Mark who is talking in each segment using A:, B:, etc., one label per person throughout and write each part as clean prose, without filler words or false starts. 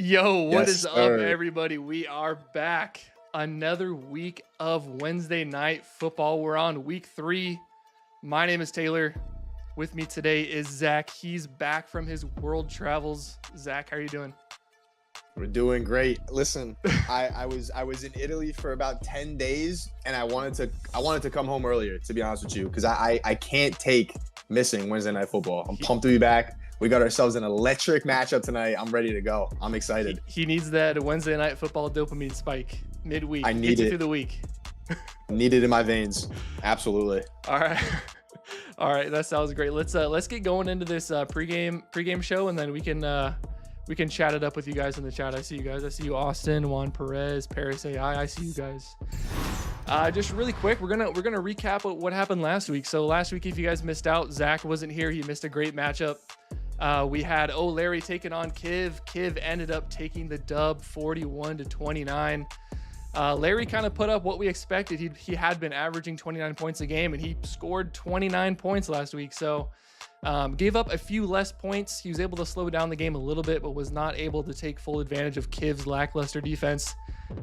A: Yo, what
B: Yes,
A: is up,
B: sir.
A: everybody? We are back. Another week of Wednesday night football. We're on week 3. My name is Taylor. With me today is Zach. He's back from his world travels. Zach, how are you doing?
B: We're doing great. Listen, I was in Italy for about 10 days, and I wanted to come home earlier, to be honest with you, because I can't take missing Wednesday night football. I'm pumped to be back. We got ourselves an electric matchup tonight. I'm ready to go. I'm excited.
A: He needs that Wednesday night football dopamine spike midweek.
B: I need
A: Gets you
B: it
A: through the week.
B: Need it in my veins. Absolutely.
A: All right. All right, that sounds great. Let's get going into this pregame show, and then we can chat it up with you guys in the chat. I see you guys. I see you, Austin, Juan Perez, Paris AI. I see you guys. Just really quick, we're gonna recap what happened last week. So last week, if you guys missed out, Zach wasn't here. He missed a great matchup. We had Larry taking on Kiv. Kiv ended up taking the dub 41-29. Larry kind of put up what we expected. He had been averaging 29 points a game, and he scored 29 points last week. So gave up a few less points. He was able to slow down the game a little bit, but was not able to take full advantage of Kiv's lackluster defense.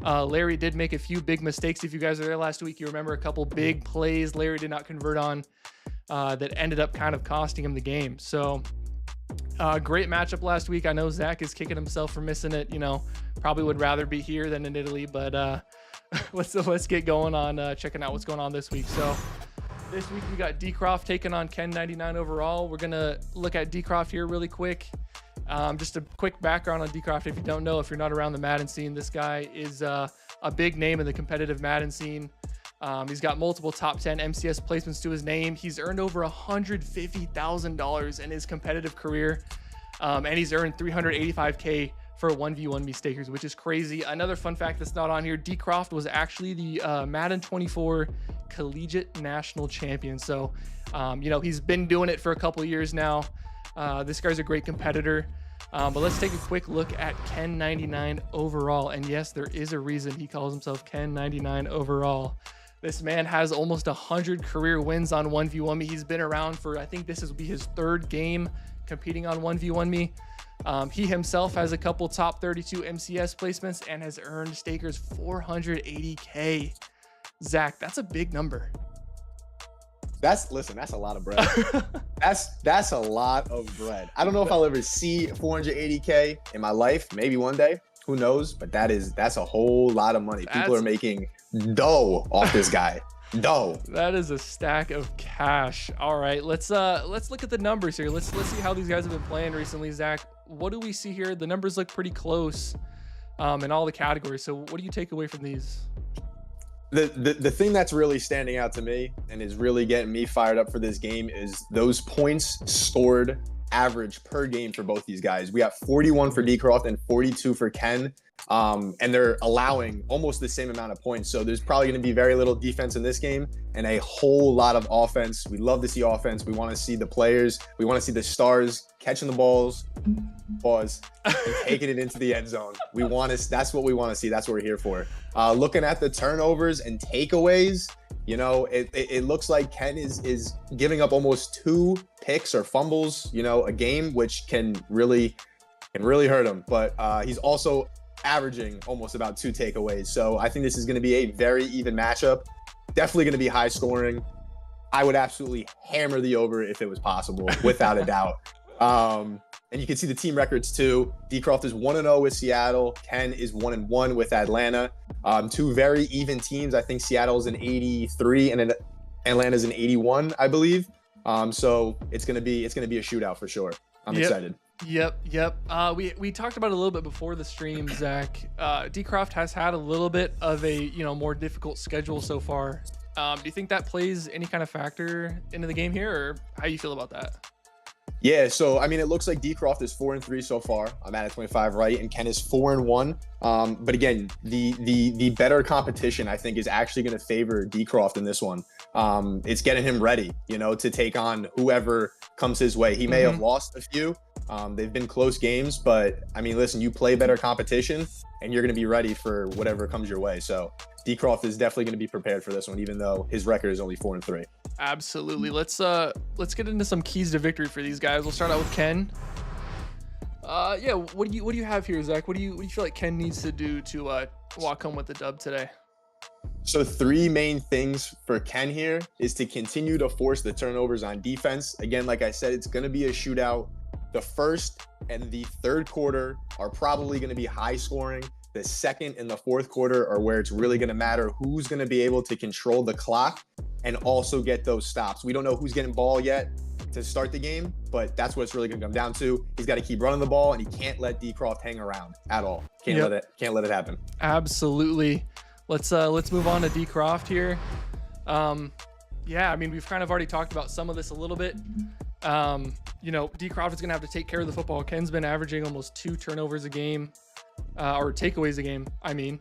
A: Larry did make a few big mistakes. If you guys were there last week, you remember a couple big plays Larry did not convert on that ended up kind of costing him the game. So great matchup last week. I know Zach is kicking himself for missing it. You know, probably would rather be here than in Italy, but let's get going on checking out what's going on this week. So this week we got Dcroft taking on Ken99ovr. We're gonna look at Dcroft here really quick. Just a quick background on Dcroft. If you don't know, if you're not around the Madden scene, this guy is a big name in the competitive Madden scene. He's got multiple top 10 MCS placements to his name. He's earned over $150,000 in his competitive career. And he's earned $385K for 1v1 mistakers, which is crazy. Another fun fact that's not on here, Dcroft was actually the Madden 24 Collegiate National Champion. So, he's been doing it for a couple years now. This guy's a great competitor. But let's take a quick look at Ken99ovr. And yes, there is a reason he calls himself Ken99ovr. This man has almost 100 career wins on 1v1 me. He's been around for, I think this will be his 3rd game competing on 1v1 me. He himself has a couple top 32 MCS placements and has earned stakers 480K. Zach, that's a big number.
B: That's a lot of bread. that's a lot of bread. I don't know if I'll ever see 480K in my life. Maybe one day. Who knows? But that's a whole lot of money. People are making dough off this guy. Dough.
A: That is a stack of cash. All right, let's look at the numbers here. Let's see how these guys have been playing recently. Zach, what do we see here? The numbers look pretty close in all the categories. So what do you take away from these?
B: The thing that's really standing out to me and is really getting me fired up for this game is those points scored average per game for both these guys. We got 41 for Dcroft and 42 for Ken. And they're allowing almost the same amount of points. So there's probably going to be very little defense in this game and a whole lot of offense. We love to see offense. We want to see the players. We want to see the stars catching the balls, and taking it into the end zone. That's what we want to see. That's what we're here for. Looking at the turnovers and takeaways, it looks like Ken is giving up almost 2 picks or fumbles, a game, which can really hurt him. But he's also averaging almost about 2 takeaways. So I think this is going to be a very even matchup. Definitely going to be high scoring. I would absolutely hammer the over if it was possible, without a doubt. And you can see the team records too. Dcroft is 1-0 with Seattle. Ken is 1-1 with Atlanta. 2 very even teams. I think Seattle's an 83 and Atlanta's an 81, I believe. So it's gonna be a shootout for sure. I'm excited.
A: Yep. We talked about it a little bit before the stream, Zach. Dcroft has had a little bit of a more difficult schedule so far. Do you think that plays any kind of factor into the game here, or how do you feel about that?
B: Yeah, so I mean, it looks like Dcroft is 4-3 so far. I'm at 25, right? And Ken is 4-1. But again, the better competition, I think, is actually going to favor Dcroft in this one. It's getting him ready, to take on whoever comes his way. He may have lost a few. They've been close games, but I mean, listen, you play better competition, and you're going to be ready for whatever comes your way. So Dcroft is definitely going to be prepared for this one, even though his record is only 4-3.
A: Absolutely. Let's get into some keys to victory for these guys. We'll start out with Ken. Yeah. What do you have here, Zach? What do you feel like Ken needs to do to walk home with the dub today?
B: So 3 main things for Ken here is to continue to force the turnovers on defense. Again, like I said, it's going to be a shootout. The first and the third quarter are probably going to be high scoring. The second and the fourth quarter are where it's really going to matter who's going to be able to control the clock and also get those stops. We don't know who's getting ball yet to start the game, but that's what it's really going to come down to. He's got to keep running the ball, and he can't let Dcroft hang around at all. Can't let it happen.
A: Absolutely. Let's move on to Dcroft here. Yeah, I mean, we've kind of already talked about some of this a little bit. You know, Dcroft is going to have to take care of the football. Ken's been averaging almost 2 turnovers a game, or takeaways a game, I mean.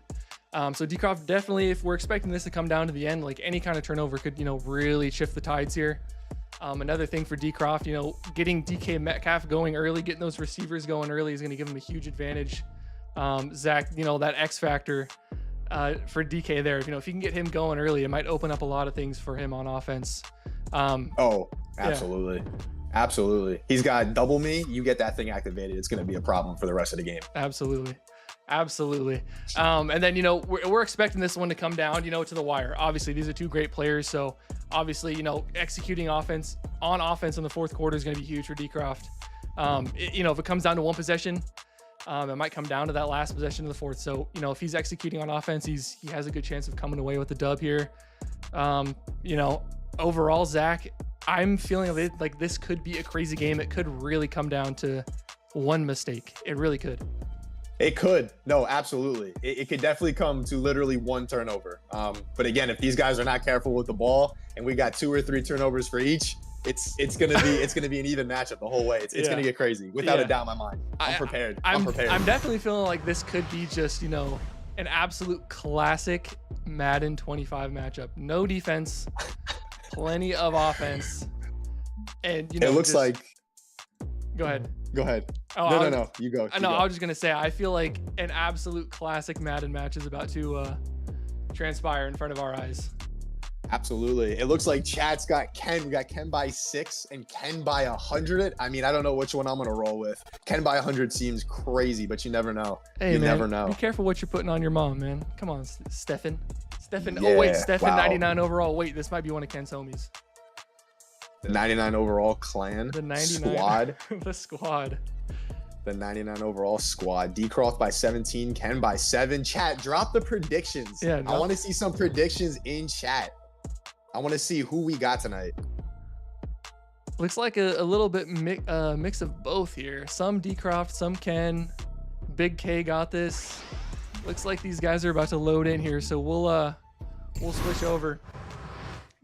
A: So Dcroft definitely, if we're expecting this to come down to the end, like any kind of turnover could, you know, really shift the tides here. Another thing for Dcroft, you know, getting DK Metcalf going early, getting those receivers going early is going to give him a huge advantage. Zach, you know, that X factor for DK there, you know, if you can get him going early, it might open up a lot of things for him on offense.
B: Oh, absolutely. Yeah. Absolutely. He's got double me. You get that thing activated, it's going to be a problem for the rest of the game.
A: Absolutely. Absolutely. And then, you know, we're expecting this one to come down, you know, to the wire. Obviously, these are 2 great players. So obviously, you know, executing offense in the fourth quarter is going to be huge for Dcroft. You know, if it comes down to 1 possession, it might come down to that last possession of the fourth. So, you know, if he's executing on offense, he has a good chance of coming away with the dub here. You know, overall, Zach, I'm feeling like this could be a crazy game. It could really come down to 1 mistake. It really could.
B: It could. No, absolutely. It could definitely come to literally 1 turnover. But again, if these guys are not careful with the ball and we got 2 or 3 turnovers for each, it's gonna be an even matchup the whole way. It's gonna get crazy, without a doubt in my mind. I'm prepared. I'm prepared.
A: I'm definitely feeling like this could be just, you know, an absolute classic Madden 25 matchup. No defense, plenty of offense, and you know,
B: it looks like.
A: Go ahead.
B: Go ahead.
A: Oh,
B: no. You go.
A: I was just gonna say, I feel like an absolute classic Madden match is about to transpire in front of our eyes.
B: Absolutely. It looks like chat's got Ken. We got Ken by 6 and Ken by 100. I mean, I don't know which one I'm gonna roll with. Ken by 100 seems crazy, but you never know.
A: Hey,
B: you
A: man,
B: never know.
A: Be careful what you're putting on your mom, man. Come on, Stefan.
B: Yeah,
A: oh wait, Stefan
B: wow.
A: 99 overall. Wait, this might be one of Ken's homies.
B: The 99 overall clan.
A: The 99
B: squad.
A: The squad.
B: The 99 overall squad. Dcroft by 17, Ken by 7. Chat, drop the predictions.
A: Yeah,
B: I want to see some predictions in chat. I want to see who we got tonight.
A: Looks like a little bit mix of both here. Some Dcroft, some Ken. Big K got this. Looks like these guys are about to load in here, so we'll switch over.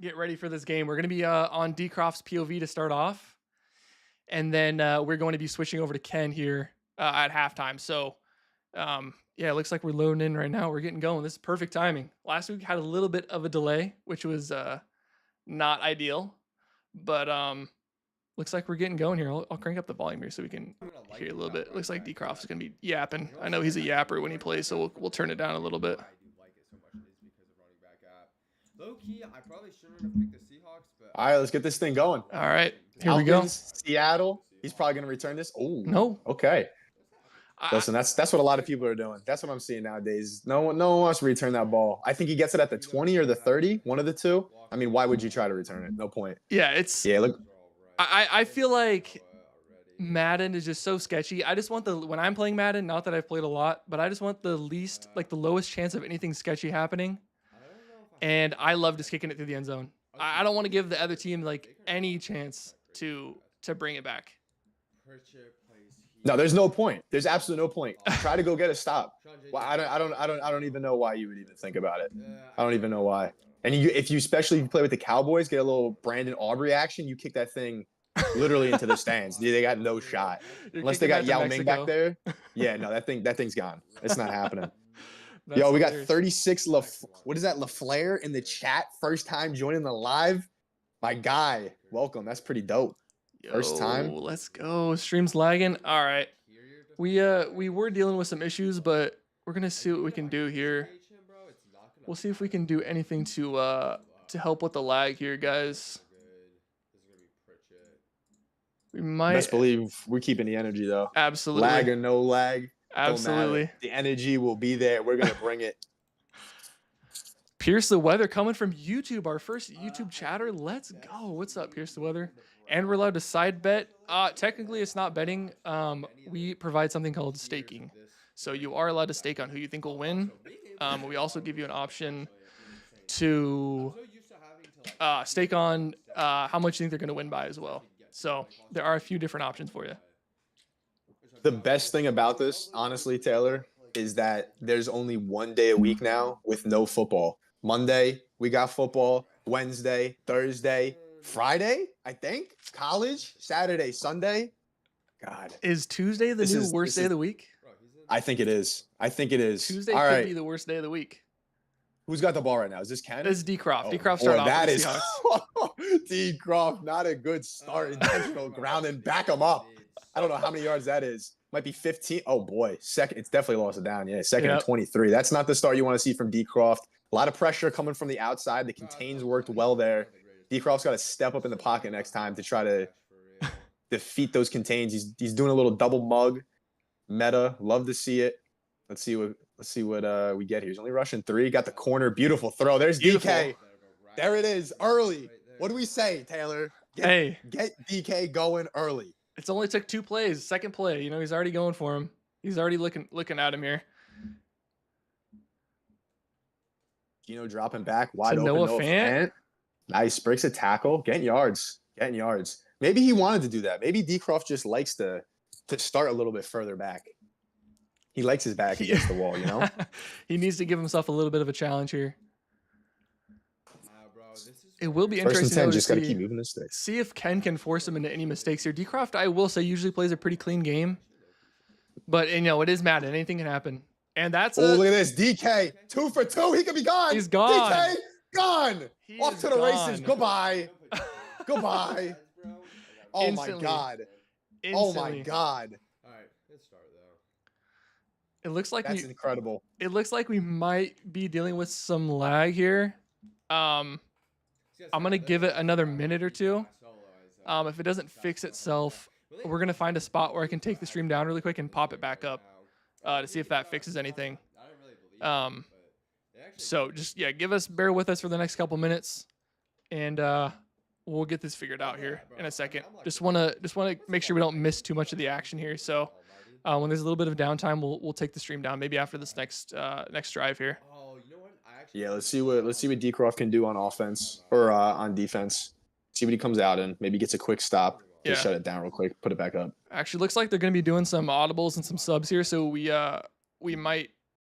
A: Get ready for this game. We're going to be on Dcroft's POV to start off. And then we're going to be switching over to Ken here at halftime. So, yeah, it looks like we're loading in right now. We're getting going. This is perfect timing. Last week had a little bit of a delay, which was not ideal. But looks like we're getting going here. I'll crank up the volume here so we can hear a little bit. Looks like Dcroft is going to be yapping. I know he's a yapper when he plays, so we'll turn it down a little bit.
C: Low key, I probably shouldn't have picked the Seahawks, but
B: all right, let's get this thing going.
A: All right, here we go.
B: Seattle. He's probably going to return this. Oh,
A: no.
B: Okay. Listen, that's what a lot of people are doing. That's what I'm seeing nowadays. No one wants to return that ball. I think he gets it at the 20 or the 30, one of the two. I mean, why would you try to return it? No point.
A: Yeah,
B: look.
A: I feel like Madden is just so sketchy. I just want when I'm playing Madden, not that I've played a lot, but I just want the lowest chance of anything sketchy happening. And I love just kicking it through the end zone. I don't want to give the other team like any chance to bring it back.
B: No, there's no point. There's absolutely no point. Try to go get a stop. Well, I don't even know why you would even think about it. I don't even know why. And if you especially play with the Cowboys, get a little Brandon Aubrey action, you kick that thing literally into the stands. They got no shot unless they got Yao Ming back there. Yeah, no, that thing's gone. It's not happening. Yo, we got 36 what is that, LaFleur in the chat? First time joining the live. My guy, welcome. That's pretty dope. First time.
A: Let's go. Stream's lagging. All right. We were dealing with some issues, but we're gonna see what we can do here. We'll see if we can do anything to help with the lag here, guys. We might
B: Best believe we're keeping the energy though.
A: absolutely.
B: Lag or no lag, don't matter.
A: Absolutely.
B: The energy will be there. We're gonna bring it.
A: Pierce the Weather coming from YouTube, our first YouTube chatter. Let's go. What's up, Pierce the Weather? And we're allowed to side bet. Technically, it's not betting. We provide something called staking. So you are allowed to stake on who you think will win. We also give you an option to stake on how much you think they're going to win by as well. So there are a few different options for you.
B: The best thing about this, honestly, Taylor, is that there's only one day a week now with no football. Monday, we got football. Wednesday, Thursday, Friday, I think. College, Saturday, Sunday. God.
A: Is Tuesday the new worst day of the week?
B: I think it is. I think it is.
A: Tuesday
B: All
A: could
B: right.
A: be the worst day of the week.
B: Who's got the ball right now? Is this Ken?
A: This is Dcroft.
B: Oh,
A: Dcroft
B: boy,
A: started off
B: that
A: with
B: is
A: the Seahawks.
B: Dcroft, not a good start. Intentional ground and back him up. I don't know how many yards that is. Might be 15. Oh boy, second. It's definitely lost it down. Yeah, second and 23. That's not the start you want to see from Dcroft. A lot of pressure coming from the outside. The contains worked well there. Dcroft's got to step up in the pocket next time to try to defeat those contains. He's doing a little double mug. Meta, love to see it. Let's see what we get here. He's only rushing 3. Got the corner. Beautiful throw. There's DK. There it is. Early. What do we say, Taylor? Get DK going early.
A: It's only took 2 plays. Second play, he's already going for him. He's already looking at him here.
B: Dropping back wide open.
A: Noah Fant.
B: Nice. Breaks a tackle. Getting yards. Maybe he wanted to do that. Maybe Dcroft just likes to start a little bit further back. He likes his back against the wall,
A: He needs to give himself a little bit of a challenge here. It will be interesting.
B: Just got to keep moving the sticks.
A: See if Ken can force him into any mistakes here. Dcroft, I will say, usually plays a pretty clean game, but it is Madden. Anything can happen. And that's
B: look at this. DK 2 for 2. He could be gone.
A: He's gone.
B: DK gone. Off to the races. Goodbye. Goodbye. Oh
A: Instantly.
B: my God.
A: Instantly.
B: Oh my God.
C: All right, let's start though.
A: It looks like
B: That's incredible.
A: It looks like we might be dealing with some lag here. I'm gonna give it another minute or two. If it doesn't fix itself, we're gonna find a spot where I can take the stream down really quick and pop it back up to see if that fixes anything. So just bear with us for the next couple minutes, and we'll get this figured out here in a second. Just wanna make sure we don't miss too much of the action here. So when there's a little bit of downtime, we'll take the stream down maybe after this next drive here.
B: Yeah, let's see what Dcroft can do on offense or on defense. See what he comes out in. Maybe gets a quick stop. Just shut it down real quick. Put it back up.
A: Actually, looks like they're going to be doing some audibles and some subs here, so we might